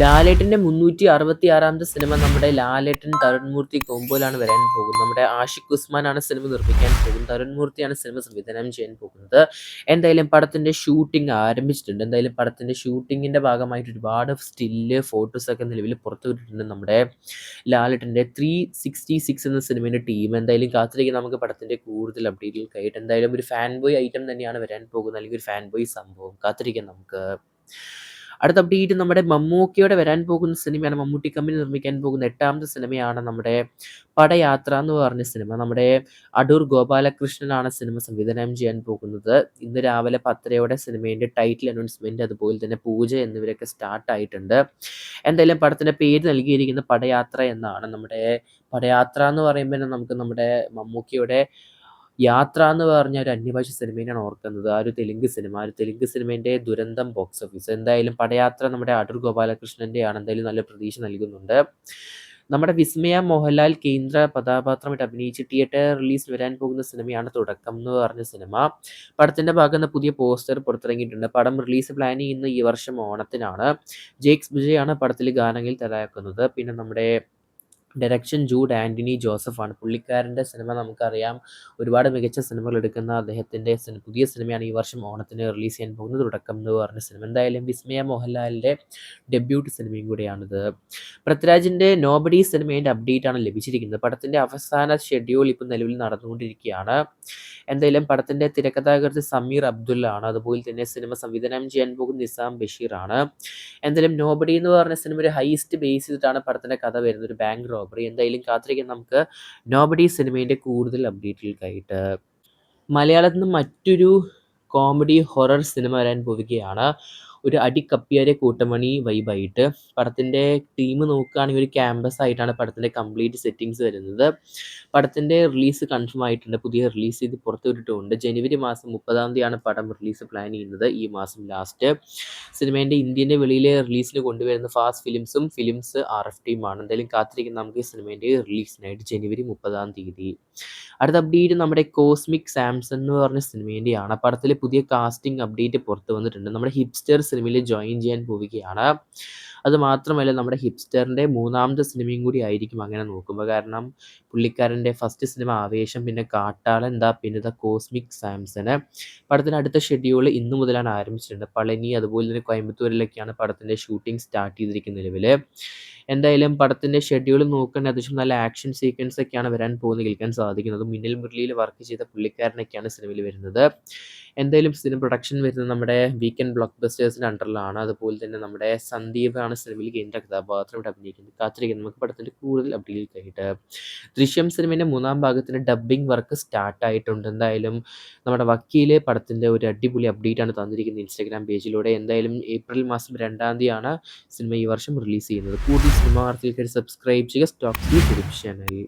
ലാലേട്ടൻ്റെ 366ാമത്തെ സിനിമ നമ്മുടെ ലാലേട്ടൻ തരുൺ മൂർത്തി കോംബോയിലാണ് വരാൻ പോകുന്നത്. നമ്മുടെ ആഷിഖ് ഉസ്മാനാണ് സിനിമ നിർമ്മിക്കാൻ പോകുന്നത്. തരുൺ മൂർത്തിയാണ് സിനിമ സംവിധാനം ചെയ്യാൻ പോകുന്നത്. എന്തായാലും പടത്തിൻ്റെ ഷൂട്ടിംഗ് ആരംഭിച്ചിട്ടുണ്ട്. എന്തായാലും പടത്തിൻ്റെ ഷൂട്ടിങ്ങിൻ്റെ ഭാഗമായിട്ട് ഒരുപാട് സ്റ്റില്ല് ഫോട്ടോസൊക്കെ നിലവിൽ പുറത്തുവിട്ടിട്ടുണ്ട് നമ്മുടെ ലാലേട്ടൻ്റെ 366 എന്ന സിനിമേൻ്റെ ടീം. എന്തായാലും കാത്തിരിക്കാം നമുക്ക് പടത്തിൻ്റെ കൂടുതൽ അപ്ഡേറ്റുകൾക്കായിട്ട്. എന്തായാലും ഒരു ഫാൻ ബോയ് ഐറ്റം തന്നെയാണ് വരാൻ പോകുന്നത്, അല്ലെങ്കിൽ ഒരു ഫാൻ ബോയ് സംഭവം. കാത്തിരിക്കാം നമുക്ക്. അടുത്ത അപ്ഡേറ്റ് നമ്മുടെ മമ്മൂക്കയുടെ വരാൻ പോകുന്ന സിനിമയാണ്. മമ്മൂട്ടി കമ്പനി നിർമ്മിക്കാൻ പോകുന്ന 8ാമത്തെ സിനിമയാണ് നമ്മുടെ പടയാത്ര എന്ന് പറഞ്ഞ സിനിമ. നമ്മുടെ അടൂർ ഗോപാലകൃഷ്ണനാണ് സിനിമ സംവിധാനം ചെയ്യാൻ പോകുന്നത്. ഇന്ന് രാവിലെ 10:30 സിനിമേൻ്റെ ടൈറ്റിൽ അനൗൺസ്മെൻറ്റ്, അതുപോലെ തന്നെ പൂജ എന്നിവരൊക്കെ സ്റ്റാർട്ടായിട്ടുണ്ട്. എന്തായാലും പടത്തിൻ്റെ പേര് നൽകിയിരിക്കുന്നത് പടയാത്ര എന്നാണ്. നമ്മുടെ പടയാത്ര എന്ന് പറയുമ്പോൾ നമുക്ക് നമ്മുടെ മമ്മൂക്കയുടെ യാത്ര എന്ന് പറഞ്ഞ ഒരു അന്യഭാഷ സിനിമേനെയാണ് ഓർക്കുന്നത്. ആ ഒരു തെലുങ്ക് സിനിമ. ആ ഒരു തെലുങ്ക് സിനിമേൻ്റെ ദുരന്തം ബോക്സ് ഓഫീസ്. എന്തായാലും പടയാത്ര നമ്മുടെ അടൂർ ഗോപാലകൃഷ്ണൻ്റെയാണ്. എന്തായാലും നല്ല പ്രതീക്ഷ നൽകുന്നുണ്ട്. നമ്മുടെ വിസ്മയ മോഹൻലാൽ കേന്ദ്ര കഥാപാത്രമായിട്ട് അഭിനയിച്ച് തിയേറ്റർ റിലീസ് വരാൻ പോകുന്ന സിനിമയാണ് തുടക്കം എന്ന് പറഞ്ഞ സിനിമ. പടത്തിൻ്റെ ഭാഗത്ത് പുതിയ പോസ്റ്റർ പുറത്തിറങ്ങിയിട്ടുണ്ട്. പടം റിലീസ് പ്ലാൻ ചെയ്യുന്ന ഈ വർഷം ഓണത്തിനാണ്. ജേക്സ് വിജയാണ് പടത്തിൽ ഗാനങ്ങൾ തയ്യാറാക്കുന്നത്. പിന്നെ നമ്മുടെ ഡയറക്ഷൻ ജൂഡ് ആൻ്റണി ജോസഫാണ്. പുള്ളിക്കാരൻ്റെ സിനിമ നമുക്കറിയാം, ഒരുപാട് മികച്ച സിനിമകൾ എടുക്കുന്ന അദ്ദേഹത്തിൻ്റെ പുതിയ സിനിമയാണ് ഈ വർഷം ഓണത്തിന് റിലീസ് ചെയ്യാൻ പോകുന്നത്, തുടക്കം എന്ന് പറഞ്ഞ സിനിമ. എന്തായാലും വിസ്മയ മോഹൻലാലിൻ്റെ ഡെബ്യൂട്ട് സിനിമയും കൂടിയാണിത്. പൃഥ്വിരാജിൻ്റെ നോബഡി സിനിമേൻ്റെ അപ്ഡേറ്റ് ആണ് ലഭിച്ചിരിക്കുന്നത്. പടത്തിൻ്റെ അവസാന ഷെഡ്യൂൾ ഇപ്പോൾ നിലവിൽ നടന്നുകൊണ്ടിരിക്കുകയാണ്. എന്തായാലും പടത്തിൻ്റെ തിരക്കഥാകൃത്ത് സമീർ അബ്ദുള്ള ആണ്. അതുപോലെ തന്നെ സിനിമ സംവിധാനം ചെയ്യാൻ പോകുന്ന നിസാം ബഷീറാണ്. എന്തായാലും നോബഡി എന്ന് പറഞ്ഞ സിനിമ ഒരു ഹൈസ്റ്റ് ബേസ് ചെയ്തിട്ടാണ് പടത്തിൻ്റെ കഥ വരുന്നത്, ഒരു ബാങ്ക് റോബറി. എന്തായാലും കാത്തിരിക്കാം നമുക്ക് നോബഡി സിനിമേൻ്റെ കൂടുതൽ അപ്ഡേറ്റുകൾക്കായിട്ട്. മലയാളത്തിൽ നിന്ന് മറ്റൊരു കോമഡി ഹൊറർ സിനിമ വരാൻ പോവുകയാണ്. ഒരു അടിക്കപ്പിയാരെ കൂട്ടമണി വൈബായിട്ട്. പടത്തിൻ്റെ ടീം നോക്കുകയാണെങ്കിൽ ഒരു ക്യാമ്പസ് ആയിട്ടാണ് പടത്തിൻ്റെ കംപ്ലീറ്റ് സെറ്റിങ്സ് വരുന്നത്. പടത്തിൻ്റെ റിലീസ് കൺഫേം ആയിട്ടുണ്ട്. പുതിയ റിലീസ് ചെയ്ത് പുറത്തുവിട്ടിട്ടുണ്ട്. ജനുവരി മാസം 30 പടം റിലീസ് പ്ലാൻ ചെയ്യുന്നത്, ഈ മാസം ലാസ്റ്റ്. സിനിമേൻ്റെ ഇന്ത്യൻ്റെ വെളിയിലെ റിലീസിന് കൊണ്ടുവരുന്ന ഫാസ്റ്റ് ഫിലിംസ് RF-ടീമാണ്. എന്തായാലും കാത്തിരിക്കുന്ന നമുക്ക് ഈ സിനിമേൻ്റെ റിലീസിനായിട്ട് ജനുവരി 30. അടുത്ത അപ്ഡേറ്റ് നമ്മുടെ കോസ്മിക് സാംസൺ എന്ന് പറഞ്ഞ സിനിമേൻ്റെയാണ്. പടത്തിൽ പുതിയ കാസ്റ്റിംഗ് അപ്ഡേറ്റ് പുറത്ത് വന്നിട്ടുണ്ട്. നമ്മുടെ ഹിപ്സ്റ്റർ സിനിമയിൽ ജോയിൻ ചെയ്യാൻ പോവുകയാണ്. അത് മാത്രമല്ല നമ്മുടെ ഹിപ്സ്റ്ററിൻ്റെ 3ാമത്തെ സിനിമയും കൂടി ആയിരിക്കും അങ്ങനെ നോക്കുമ്പോൾ. കാരണം പുള്ളിക്കാരൻ്റെ ഫസ്റ്റ് സിനിമ ആവേശം, പിന്നെ കാട്ടാളൻ, പിന്നെ കോസ്മിക് സാംസണ്. പടത്തിൻ്റെ അടുത്ത ഷെഡ്യൂൾ ഇന്നു മുതലാണ് ആരംഭിച്ചിട്ടുണ്ട്. പളനി അതുപോലെ തന്നെ കോയമ്പത്തൂരിലൊക്കെയാണ് പടത്തിൻ്റെ ഷൂട്ടിംഗ് സ്റ്റാർട്ട് ചെയ്തിരിക്കുന്ന നിലവിൽ. എന്തായാലും പടത്തിൻ്റെ ഷെഡ്യൂൾ നോക്കുകയാണെങ്കിൽ അത്യാവശ്യം നല്ല ആക്ഷൻ സീക്വൻസ് ഒക്കെയാണ് വരാൻ പോകുന്നത്, കേൾക്കാൻ സാധിക്കുന്നത്. മിന്നൽ മുരളിയിൽ വർക്ക് ചെയ്ത പുള്ളിക്കാരനൊക്കെയാണ് സിനിമയിൽ വരുന്നത്. എന്തായാലും സിനിമ പ്രൊഡക്ഷൻ വരുന്നത് നമ്മുടെ വീക്കെൻഡ് ബ്ലോക്ക് ബസ്റ്റേഴ്സിൻ്റെ അണ്ടറിലാണ്. അതുപോലെ തന്നെ നമ്മുടെ സന്ദീപാണ് സിനിമയിൽ കേന്ദ്ര കഥാപാത്രമായിട്ട് അഭിനയിക്കുന്നത്. കാത്തിരിക്കുന്നത് നമുക്ക് പടത്തിൻ്റെ കൂടുതൽ അപ്ഡേറ്റുകൾക്കായിട്ട്. ദൃശ്യം സിനിമേൻ്റെ 3ാം ഭാഗത്തിൻ്റെ ഡബ്ബിംഗ് വർക്ക് സ്റ്റാർട്ടായിട്ടുണ്ട്. എന്തായാലും നമ്മുടെ വക്കീൽ പടത്തിൻ്റെ ഒരു അടിപൊളി അപ്ഡേറ്റ് ആണ് തന്നിരിക്കുന്നത് ഇൻസ്റ്റാഗ്രാം പേജിലൂടെ. എന്തായാലും ഏപ്രിൽ മാസം 2 സിനിമ ഈ വർഷം റിലീസ് ചെയ്യുന്നത്. കൂടുതൽ സിനിമ വാർത്തകൾക്കായിട്ട് സബ്സ്ക്രൈബ് ചെയ്യുക സ്റ്റോക്ക് ചാനൽ.